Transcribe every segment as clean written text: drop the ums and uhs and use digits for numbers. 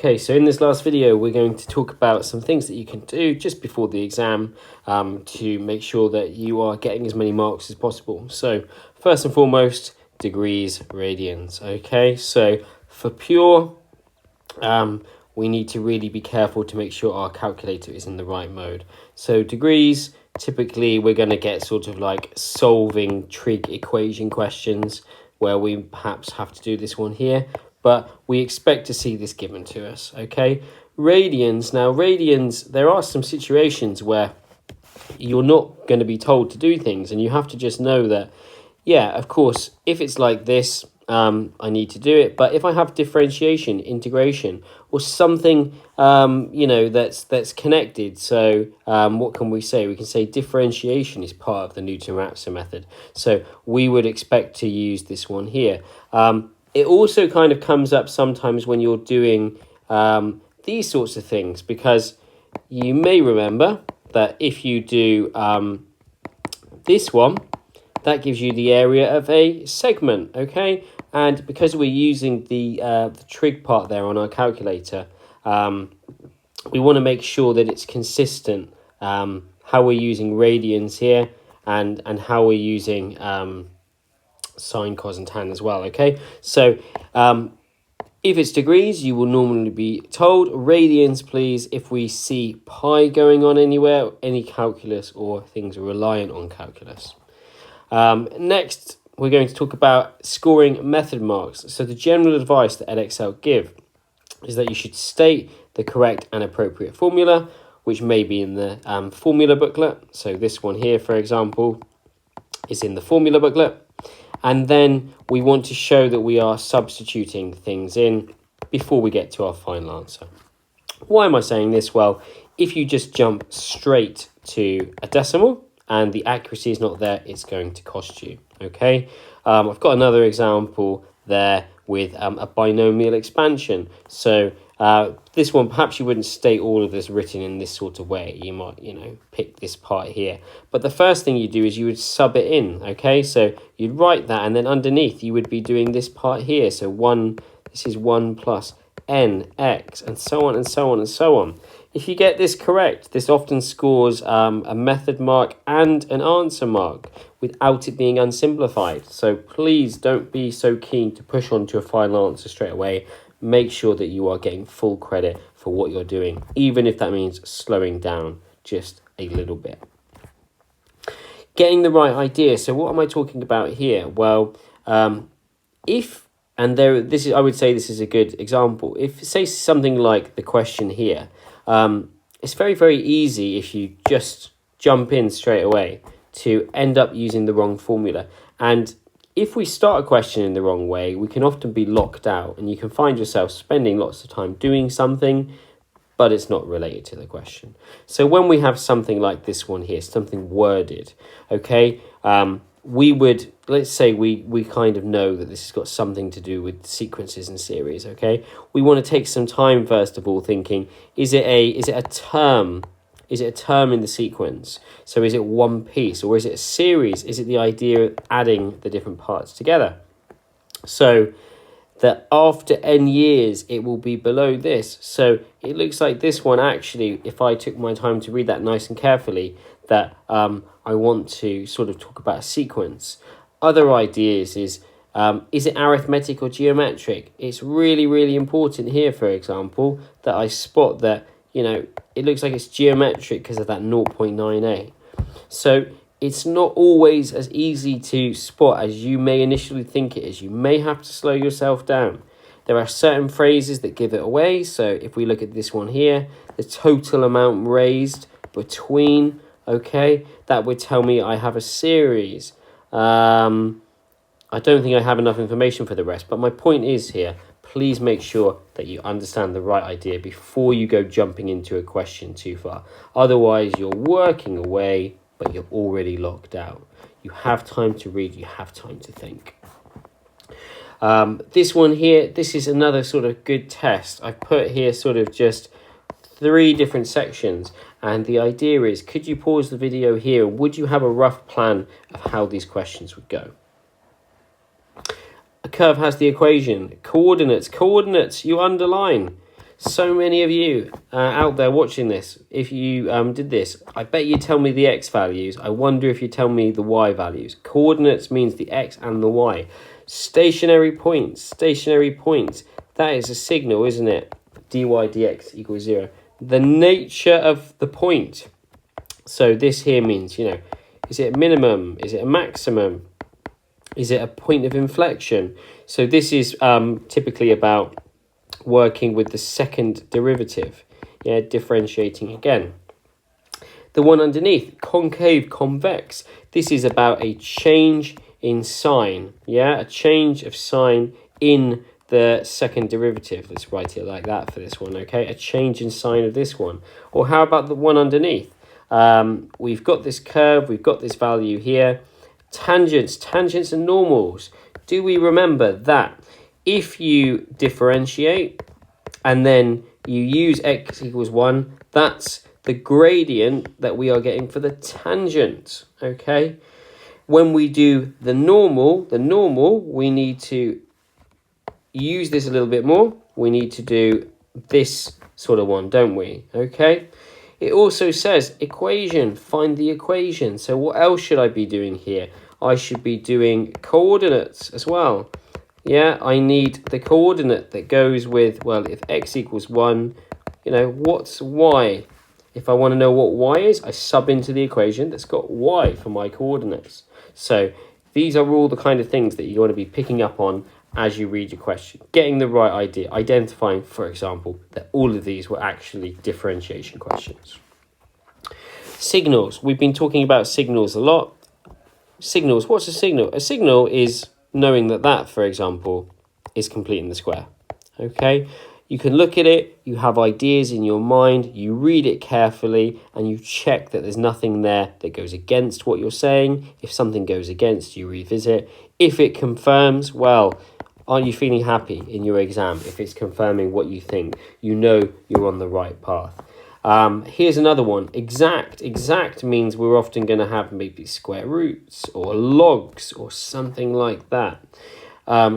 Okay, so in this last video, we're going to talk about some things that you can do just before the exam to make sure that you are getting as many marks as possible. So first and foremost, degrees, radians. Okay, so for pure, we need to really be careful to make sure our calculator is in the right mode. So degrees, typically we're going to get sort of like solving trig equation questions where we perhaps have to do this one here, but we expect to see this given to us, okay? Radians, now radians, there are some situations where you're not going to be told to do things, and you have to just know that, yeah, of course, if it's like this, I need to do it. But if I have differentiation, integration, or something, you know, that's connected. So what can we say? We can say differentiation is part of the Newton-Raphson method. So we would expect to use this one here. It also kind of comes up sometimes when you're doing these sorts of things, because you may remember that if you do this one, that gives you the area of a segment, okay? And because we're using the trig part there on our calculator, we want to make sure that it's consistent, how we're using radians here and how we're using sine, cos and tan as well, okay? So if it's degrees, you will normally be told radians, please, if we see pi going on anywhere, any calculus or things reliant on calculus. Next, we're going to talk about scoring method marks. So the general advice that Edexcel give is that you should state the correct and appropriate formula, which may be in the formula booklet. So this one here, for example, is in the formula booklet. And then we want to show that we are substituting things in before we get to our final answer. Why am I saying this? Well, if you just jump straight to a decimal and the accuracy is not there, it's going to cost you, okay? I've got another example there with a binomial expansion. So this one, perhaps you wouldn't state all of this written in this sort of way. You might, you know, pick this part here. But the first thing you do is you would sub it in, okay? So you'd write that, and then underneath you would be doing this part here. So this is 1 plus nx, and so on and so on and so on. If you get this correct, this often scores a method mark and an answer mark without it being unsimplified. So please don't be so keen to push on to a final answer straight away. Make sure that you are getting full credit for what you're doing, even if that means slowing down just a little bit. Getting the right idea. So what am I talking about here? Well, I would say this is a good example. If, say, something like the question here, it's very, very easy if you just jump in straight away to end up using the wrong formula. And if we start a question in the wrong way, we can often be locked out, and you can find yourself spending lots of time doing something, but it's not related to the question. So when we have something like this one here, something worded, okay, we would, let's say we kind of know that this has got something to do with sequences and series, okay? We want to take some time, first of all, thinking, is it a term? Is it a term in the sequence? So is it one piece, or is it a series? Is it the idea of adding the different parts together? So that after n years, it will be below this. So it looks like this one, actually, if I took my time to read that nice and carefully, that I want to sort of talk about a sequence. Other ideas is it arithmetic or geometric? It's really, really important here, for example, that I spot that, you know, it looks like it's geometric because of that 0.98. So it's not always as easy to spot as you may initially think it is. You may have to slow yourself down. There are certain phrases that give it away. So if we look at this one here, the total amount raised between, okay, that would tell me I have a series. I don't think I have enough information for the rest, but my point is here, please make sure that you understand the right idea before you go jumping into a question too far. Otherwise, you're working away, but you're already locked out. You have time to read, you have time to think. This one here, this is another sort of good test. I've put here sort of just 3 different sections, and the idea is, could you pause the video here? Would you have a rough plan of how these questions would go? A curve has the equation, coordinates, you underline. So many of you out there watching this, if you did this, I bet you tell me the x values. I wonder if you tell me the y values. Coordinates means the x and the y. Stationary points. That is a signal, isn't it? dy dx equals 0. The nature of the point. So this here means, is it a minimum? Is it a maximum? Is it a point of inflection? So this is typically about working with the second derivative, differentiating again. The one underneath, concave, convex, this is about a change in sign, a change of sign in the second derivative. Let's write it like that for this one, okay? A change in sign of this one. Or how about the one underneath? We've got this curve, we've got this value here. Tangents and normals. Do we remember that if you differentiate and then you use x equals 1, that's the gradient that we are getting for the tangent, okay? When we do the normal, we need to use this a little bit more. We need to do this sort of one, don't we? Okay. It also says equation, find the equation. So what else should I be doing here? I should be doing coordinates as well. I need the coordinate that goes with, well, if x equals 1, what's y? If I want to know what y is, I sub into the equation that's got y for my coordinates. So these are all the kind of things that you want to be picking up on as you read your question. Getting the right idea, identifying, for example, that all of these were actually differentiation questions. Signals. We've been talking about signals a lot. Signals. What's a signal? A signal is knowing that, for example, is completing the square. Okay? You can look at it, you have ideas in your mind, you read it carefully, and you check that there's nothing there that goes against what you're saying. If something goes against, you revisit. If it confirms, well, aren't you feeling happy in your exam? If it's confirming what you think, you know you're on the right path. Here's another one. Exact. Exact means we're often going to have maybe square roots or logs or something like that.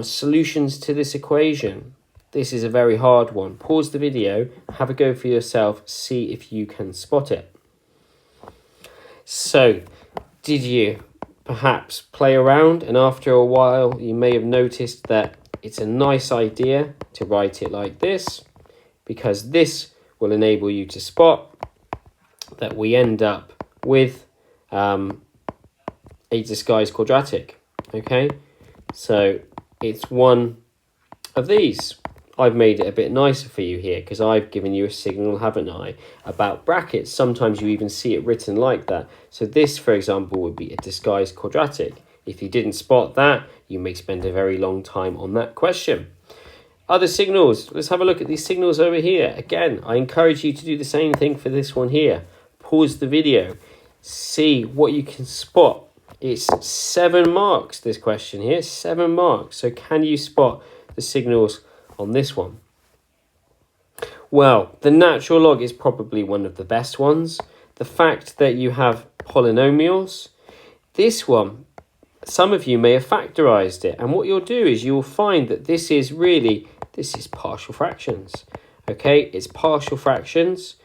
Solutions to this equation. This is a very hard one. Pause the video, have a go for yourself, see if you can spot it. So, did you perhaps play around, and after a while you may have noticed that it's a nice idea to write it like this, because this will enable you to spot that we end up with a disguised quadratic, okay? So it's one of these. I've made it a bit nicer for you here because I've given you a signal, haven't I, about brackets. Sometimes you even see it written like that. So this, for example, would be a disguised quadratic. If you didn't spot that, you may spend a very long time on that question. Other signals. Let's have a look at these signals over here. Again, I encourage you to do the same thing for this one here. Pause the video. See what you can spot. It's 7 marks, this question here. 7 marks. So can you spot the signals on this one? Well, the natural log is probably one of the best ones. The fact that you have polynomials. This one, some of you may have factorized it. And what you'll do is you'll find that this is partial fractions. Okay, it's partial fractions.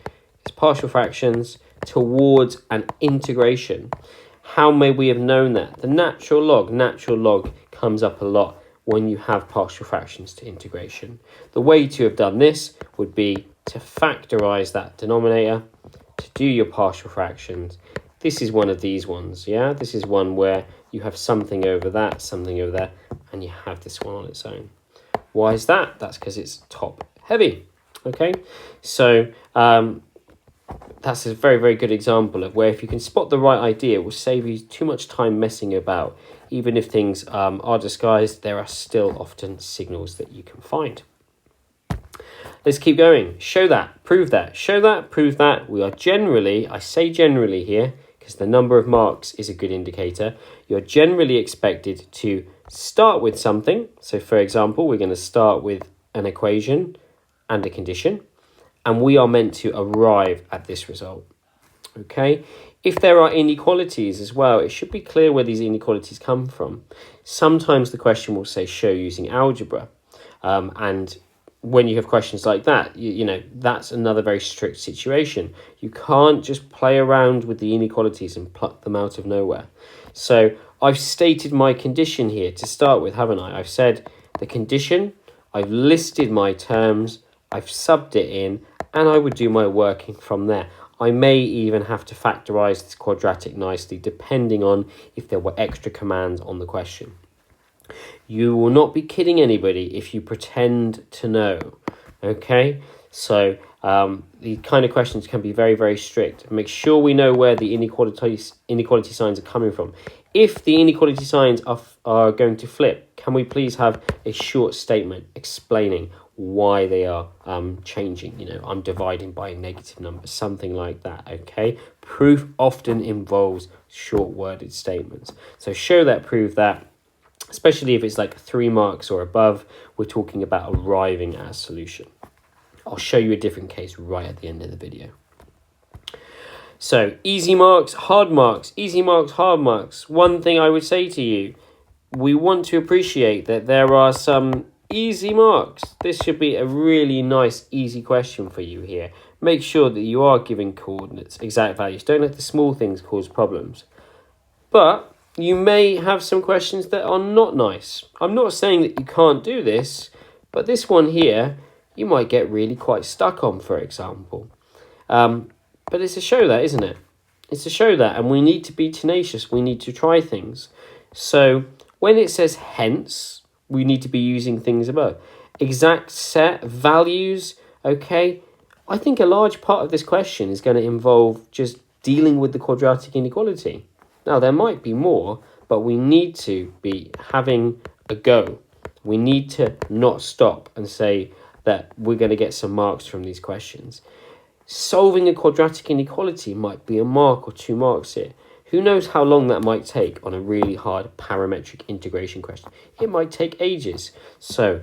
It's partial fractions towards an integration. How may we have known that? The natural log comes up a lot when you have partial fractions to integration. The way to have done this would be to factorize that denominator, to do your partial fractions. This is one of these ones, This is one where you have something over that, something over there, and you have this one on its own. Why is that? That's because it's top heavy, okay? So that's a very, very good example of where if you can spot the right idea, it will save you too much time messing about. Even if things are disguised, there are still often signals that you can find. Let's keep going. Show that, prove that. Show that, prove that. We are generally, I say generally here, because the number of marks is a good indicator. You're generally expected to start with something. So for example, we're going to start with an equation and a condition. And we are meant to arrive at this result. Okay? If there are inequalities as well, it should be clear where these inequalities come from. Sometimes the question will say show using algebra. And when you have questions like that, you know, that's another very strict situation. You can't just play around with the inequalities and pluck them out of nowhere. So I've stated my condition here to start with, haven't I? I've said the condition, I've listed my terms, I've subbed it in, and I would do my working from there. I may even have to factorize this quadratic nicely, depending on if there were extra commands on the question. You will not be kidding anybody if you pretend to know, okay? So the kind of questions can be very, very strict. Make sure we know where the inequality signs are coming from. If the inequality signs are going to flip, can we please have a short statement explaining why they are changing? You know, I'm dividing by a negative number, something like that, okay? Proof often involves short-worded statements. So show that, prove that. Especially if it's like 3 marks or above, we're talking about arriving at a solution. I'll show you a different case right at the end of the video. So easy marks, hard marks, easy marks, hard marks. One thing I would say to you, we want to appreciate that there are some easy marks. This should be a really nice, easy question for you here. Make sure that you are giving coordinates, exact values. Don't let the small things cause problems. But you may have some questions that are not nice. I'm not saying that you can't do this, but this one here, you might get really quite stuck on, for example. But it's a show that, isn't it? It's a show that, and we need to be tenacious. We need to try things. So when it says hence, we need to be using things above. Exact set, values, okay? I think a large part of this question is going to involve just dealing with the quadratic inequality. Now, there might be more, but we need to be having a go. We need to not stop and say that we're going to get some marks from these questions. Solving a quadratic inequality might be a mark or 2 marks here. Who knows how long that might take on a really hard parametric integration question? It might take ages. So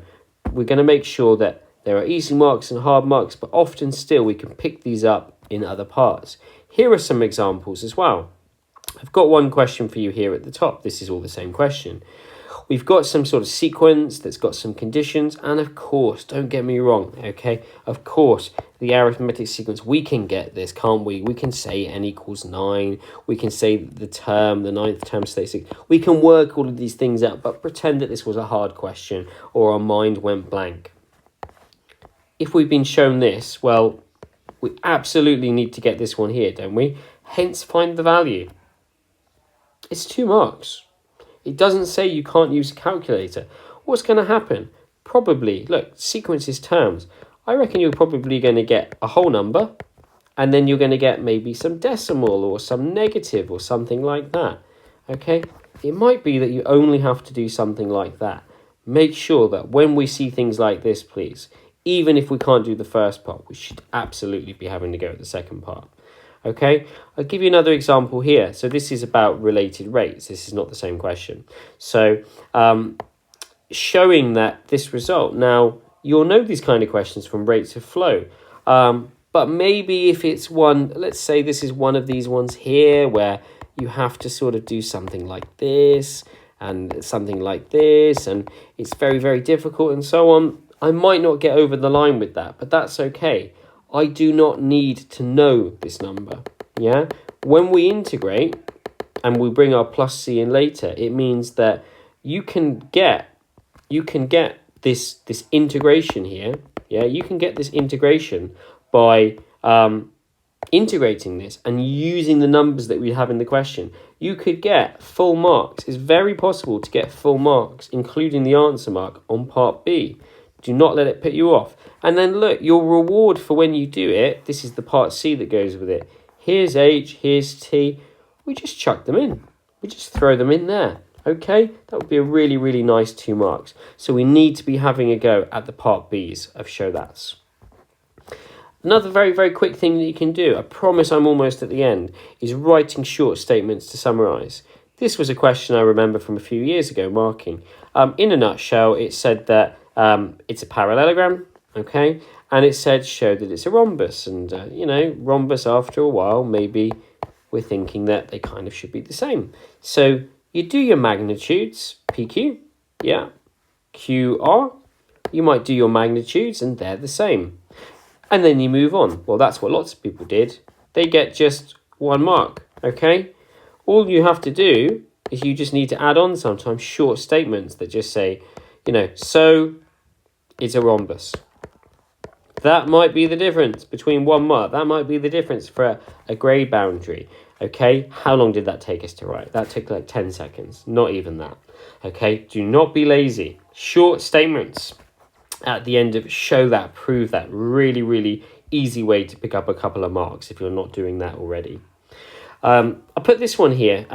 we're going to make sure that there are easy marks and hard marks, but often still we can pick these up in other parts. Here are some examples as well. I've got one question for you here at the top. This is all the same question. We've got some sort of sequence that's got some conditions, and of course, don't get me wrong, okay? Of course, the arithmetic sequence, we can get this, can't we? We can say n equals 9. We can say the 9th term stays 6. We can work all of these things out, but pretend that this was a hard question or our mind went blank. If we've been shown this, well, we absolutely need to get this one here, don't we? Hence, find the value. It's 2 marks. It doesn't say you can't use a calculator. What's going to happen? Probably, look, sequence is terms. I reckon you're probably going to get a whole number, and then you're going to get maybe some decimal or some negative or something like that. Okay? It might be that you only have to do something like that. Make sure that when we see things like this, please, even if we can't do the first part, we should absolutely be having to go at the second part. Okay, I'll give you another example here. So this is about related rates. This is not the same question. So showing that this result, now you'll know these kind of questions from rates of flow. But maybe if it's one, let's say this is one of these ones here where you have to sort of do something like this and something like this, and it's very, very difficult and so on. I might not get over the line with that, but that's okay. I do not need to know this number, yeah? When we integrate and we bring our plus c in later, it means that you can get this integration here, yeah? You can get this integration by integrating this and using the numbers that we have in the question. You could get full marks. It's very possible to get full marks, including the answer mark on part B. Do not let it put you off. And then look, your reward for when you do it, this is the part C that goes with it. Here's H, here's T. We just chuck them in. We just throw them in there. Okay? That would be a really, really nice 2 marks. So we need to be having a go at the part Bs of show that's. Another very, very quick thing that you can do, I promise I'm almost at the end, is writing short statements to summarise. This was a question I remember from a few years ago, marking. In a nutshell, it said that it's a parallelogram, okay? And it said show that it's a rhombus. And, you know, rhombus after a while, maybe we're thinking that they kind of should be the same. So you do your magnitudes, PQ, yeah, QR, You might do your magnitudes and they're the same. And then you move on. Well, that's what lots of people did. They get just 1 mark, okay? All you have to do is you just need to add on sometimes short statements that just say, so it's a rhombus. That might be the difference between 1 mark. That might be the difference for a grade boundary. Okay, how long did that take us to write? That took like 10 seconds, not even that. Okay, do not be lazy. Short statements at the end of show that, prove that. Really, really easy way to pick up a couple of marks if you're not doing that already. I put this one here.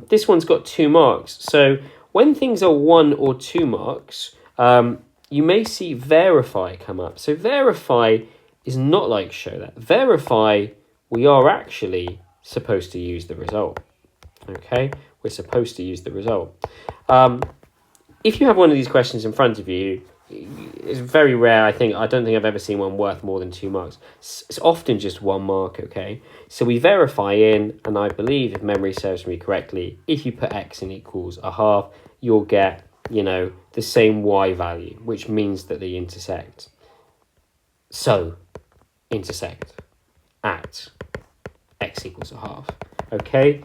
This one's got 2 marks. So when things are 1 or 2 marks, you may see verify come up. So verify is not like show that. Verify, we are actually supposed to use the result. Okay, we're supposed to use the result. If you have one of these questions in front of you, it's very rare. I don't think I've ever seen one worth more than 2 marks. It's often just 1 mark. Okay, so we verify in, and I believe, if memory serves me correctly, if you put x in equals a half, you'll get the same y value, which means that they intersect. So intersect at x equals a half. Okay,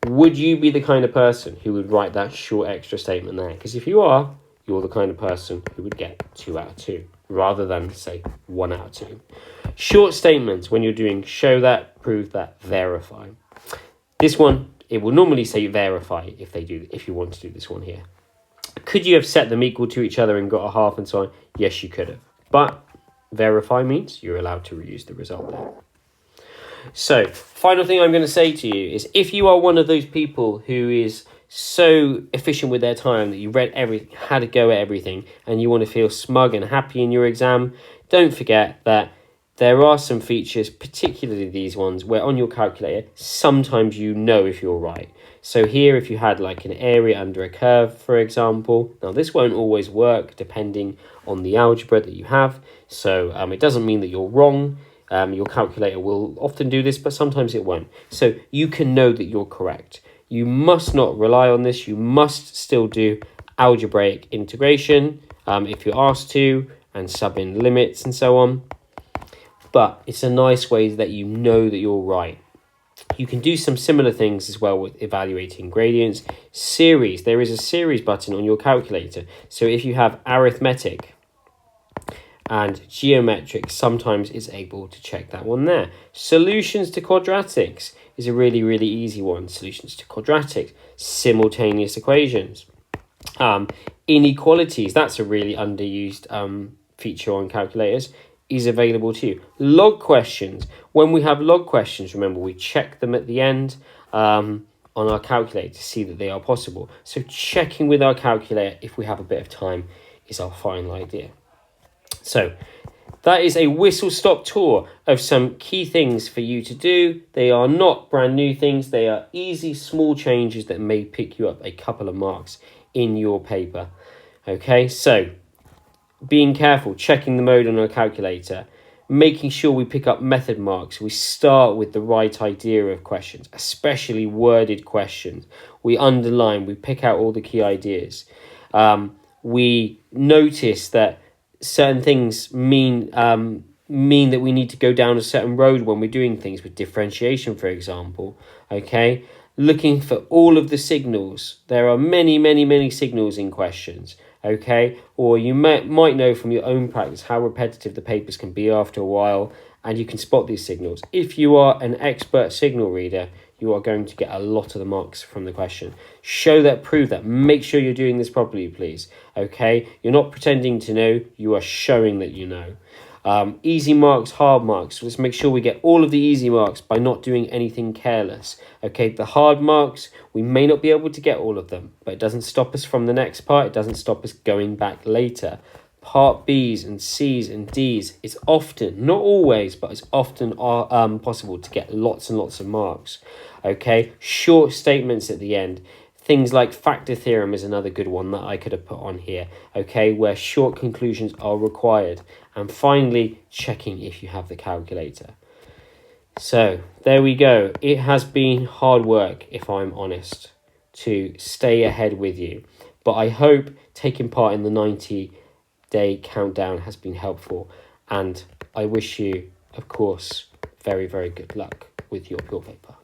would you be the kind of person who would write that short extra statement there? Because if you are, you're the kind of person who would get 2 out of 2 rather than say 1 out of 2. Short statements when you're doing show that, prove that, verify. This one, it will normally say verify if you want to do this one here. Could you have set them equal to each other and got a half and so on? Yes, you could have. But verify means you're allowed to reuse the result there. So, final thing I'm going to say to you is if you are one of those people who is so efficient with their time that you read everything, had a go at everything, and you want to feel smug and happy in your exam, don't forget that there are some features, particularly these ones, where on your calculator, sometimes if you're right. So here, if you had like an area under a curve, for example, now this won't always work depending on the algebra that you have. So it doesn't mean that you're wrong. Your calculator will often do this, but sometimes it won't. So you can know that you're correct. You must not rely on this. You must still do algebraic integration if you're asked to, and sub in limits and so on. But it's a nice way that you know that you're right. You can do some similar things as well with evaluating gradients. Series, there is a series button on your calculator. So if you have arithmetic and geometric, sometimes it's able to check that one there. Solutions to quadratics is a really, really easy one. Solutions to quadratics, simultaneous equations. Inequalities, that's a really underused feature on calculators, is available to you. Log questions. When we have log questions, remember, we check them at the end on our calculator to see that they are possible. So checking with our calculator if we have a bit of time is our final idea. So that is a whistle-stop tour of some key things for you to do. They are not brand new things. They are easy, small changes that may pick you up a couple of marks in your paper. Okay, so being careful, checking the mode on our calculator, making sure we pick up method marks. We start with the right idea of questions, especially worded questions. We underline, we pick out all the key ideas. We notice that certain things mean that we need to go down a certain road when we're doing things with differentiation, for example. Okay, looking for all of the signals. There are many, many, many signals in questions. Okay, or you might know from your own practice how repetitive the papers can be after a while, and you can spot these signals. If you are an expert signal reader, you are going to get a lot of the marks from the question. Show that, prove that. Make sure you're doing this properly, please. Okay, you're not pretending to know, you are showing that you know. Easy marks, hard marks. Let's make sure we get all of the easy marks by not doing anything careless. Okay, the hard marks, we may not be able to get all of them, but it doesn't stop us from the next part. It doesn't stop us going back later. Part B's and C's and D's, it's often, not always, but it's often possible to get lots and lots of marks. Okay, short statements at the end. Things like factor theorem is another good one that I could have put on here, okay, where short conclusions are required. And finally, checking if you have the calculator. So, there we go. It has been hard work, if I'm honest, to stay ahead with you. But I hope taking part in the 90 day countdown has been helpful, and I wish you, of course, very, very good luck with your pure paper.